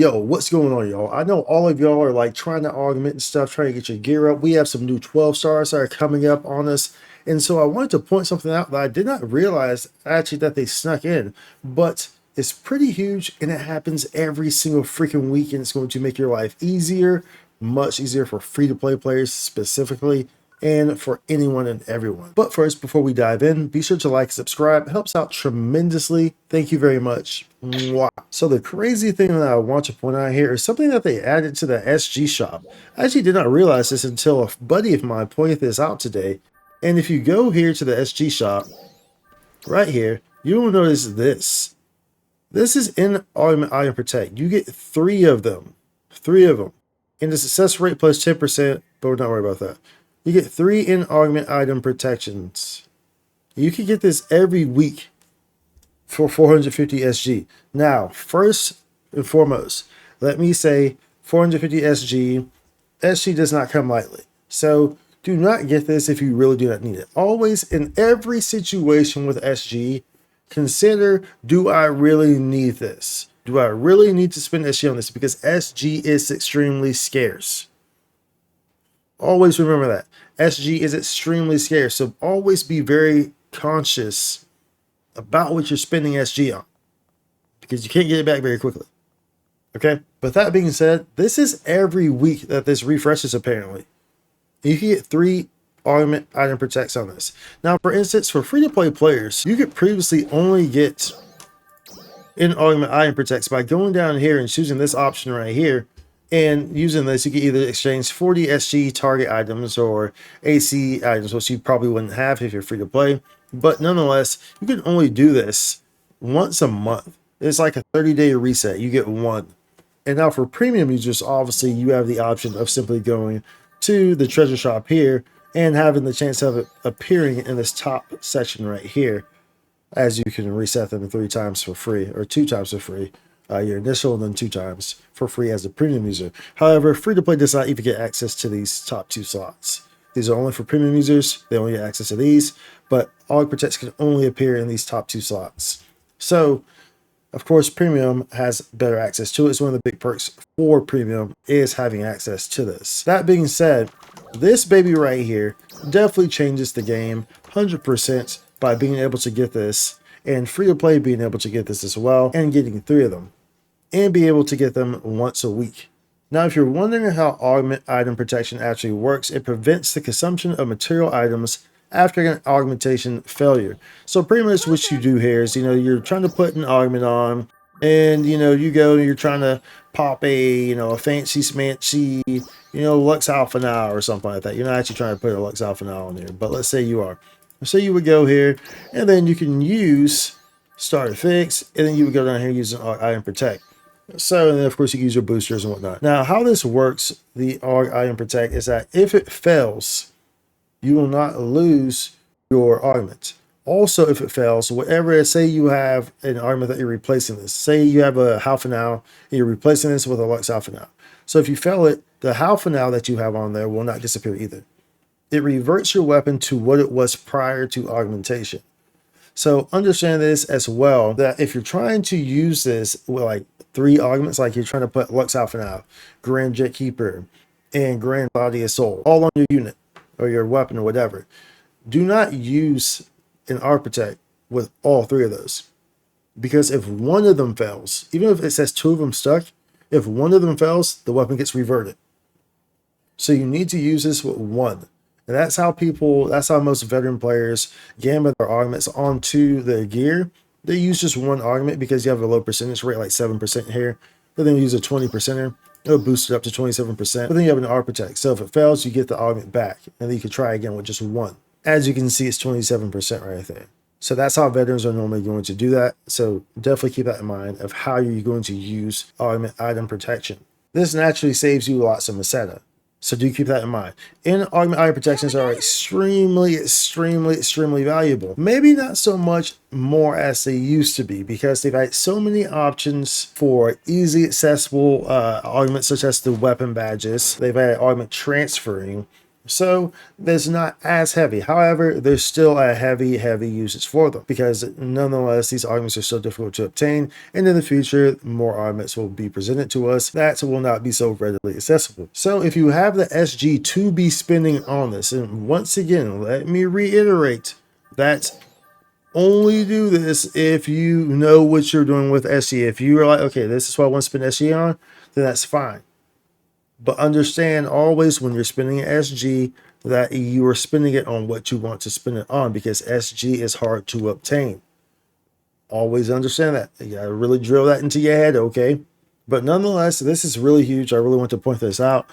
Yo, what's going on, y'all? I know all of y'all are like trying to augment and stuff, trying to get your gear up. We have some new 12 stars that are coming up on us. And so I wanted to point something out that I did not realize actually that they snuck in, but it's pretty huge and it happens every single freaking week. And it's going to make your life easier, much easier for free to play players specifically, and for anyone and everyone. But first, before we dive in, be sure to like and subscribe. It helps out tremendously. Thank you very much. Mwah. So the crazy thing that I want to point out here is something that they added to the SG shop. I actually did not realize this until a buddy of mine pointed this out today. And if you go here to the SG shop, right here, you will notice this. This is in Augment Protect. You get 3 of them. 3 of them. And the success rate plus 10%, but we're not worried about that. You get 3 in Augment Item Protections. You can get this every week for 450 SG. Now, first and foremost, let me say 450 SG. SG does not come lightly. So do not get this if you really do not need it. Always, in every situation with SG, consider, do I really need this? Do I really need to spend SG on this? Because SG is extremely scarce. Always remember that. SG is extremely scarce. So always be very conscious about what you're spending SG on, because you can't get it back very quickly. Okay. But that being said, this is every week that this refreshes apparently. You can get 3 Augment Item Protects on this. Now, for instance, for free-to-play players, you could previously only get in Augment Item Protects by going down here and choosing this option right here. And using this, you can either exchange 40 SG target items or AC items, which you probably wouldn't have if you're free to play. But nonetheless, you can only do this once a month. It's like a 30-day reset. You get 1. And now for premium users, obviously, you have the option of simply going to the treasure shop here and having the chance of it appearing in this top section right here, as you can reset them 3 times for free or 2 times for free. Your initial and then 2 times for free as a premium user. However, free to play does not even get access to these top 2 slots. These are only for premium users. They only get access to these, but Aug Protects can only appear in these top 2 slots. So, of course, premium has better access to it. It's one of the big perks for premium is having access to this. That being said, this baby right here definitely changes the game 100% by being able to get this, and free to play being able to get this as well, and getting 3 of them, and be able to get them once a week. Now, if you're wondering how Augment Item Protection actually works, it prevents the consumption of material items after an augmentation failure. So pretty much what you do here is, you're trying to put an augment on, and you go and you're trying to pop a fancy smancy Lux Alpha now or something like that. You're not actually trying to put a Lux Alpha now on there, but let's say you are. So you would go here, and then you can use Start Fix, and then you would go down here using Item Protect. So, and then of course you can use your boosters and whatnot. Now, how this works, the Aug Item Protect, is that if it fails, you will not lose your augment. Also, if it fails, whatever, say you have an augment that you're replacing this. Say you have a Halfanal, and you're replacing this with a Lux Halfanal. So if you fail it, the Halfanal that you have on there will not disappear either. It reverts your weapon to what it was prior to augmentation. So understand this as well, that if you're trying to use this with like 3 augments, like you're trying to put Lux Alpha, Grand Jet Keeper, and Grand Body of Soul all on your unit or your weapon or whatever, do not use an Aug Protect with all 3 of those. Because if one of them fails, even if it says 2 of them stuck, if one of them fails, the weapon gets reverted. So you need to use this with 1. And that's how most veteran players gambit their augments onto their gear. They use just 1 augment because you have a low percentage rate, like 7% here. But then you use a 20%er. It'll boost it up to 27%. But then you have an Aug Protect. So if it fails, you get the augment back. And then you can try again with just 1. As you can see, it's 27% right there. So that's how veterans are normally going to do that. So definitely keep that in mind of how you're going to use Augment Item Protection. This naturally saves you lots of Meseta. So do keep that in mind. And Augment Item Protections are extremely valuable. Maybe not so much more as they used to be, because they've had so many options for easy accessible augments, such as the weapon badges. They've had augment transferring. So there's not as heavy. However, there's still a heavy usage for them because nonetheless, these augments are so difficult to obtain. And in the future, more augments will be presented to us that will not be so readily accessible. So if you have the SG to be spending on this, and once again, let me reiterate that only do this if you know what you're doing with SG. If you're like, okay, this is what I want to spend SG on, then that's fine. But understand always when you're spending SG that you are spending it on what you want to spend it on because SG is hard to obtain. Always understand that. You gotta really drill that into your head, okay? But nonetheless, this is really huge. I really want to point this out.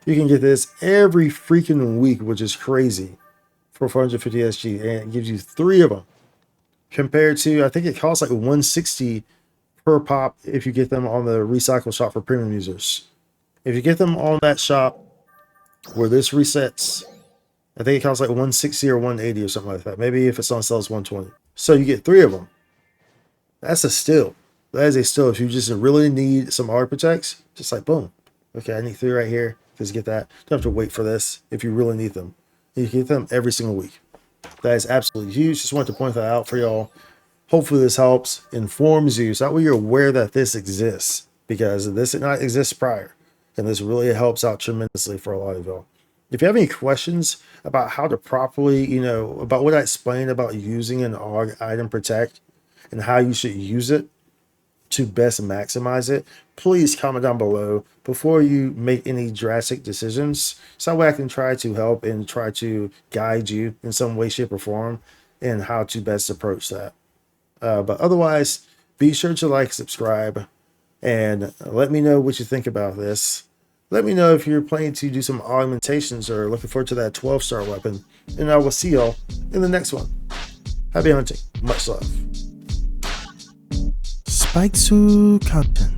You can get this every freaking week, which is crazy, for 450 SG, and it gives you 3 of them. Compared to, I think it costs like 160 per pop if you get them on the recycle shop for premium users. If you get them on that shop where this resets, I think it costs like 160 or 180 or something like that. Maybe if it's on sale, it's 120. So you get 3 of them. That's a steal. That is a steal. If you just really need some Aug Protects, just like boom. Okay, I need 3 right here. Just get that. Don't have to wait for this if you really need them. You can get them every single week. That is absolutely huge. Just wanted to point that out for y'all. Hopefully this helps, informs you, so that way you're aware that this exists because this did not exist prior. And this really helps out tremendously for a lot of y'all. If you have any questions about how to properly, about what I explained about using an Aug Item Protect and how you should use it to best maximize it, please comment down below before you make any drastic decisions. So that way I can try to help and try to guide you in some way, shape, or form in how to best approach that. But otherwise, be sure to like, subscribe, and let me know what you think about this. Let me know if you're planning to do some augmentations or looking forward to that 12-star weapon. And I will see y'all in the next one. Happy hunting. Much love. Spike to content.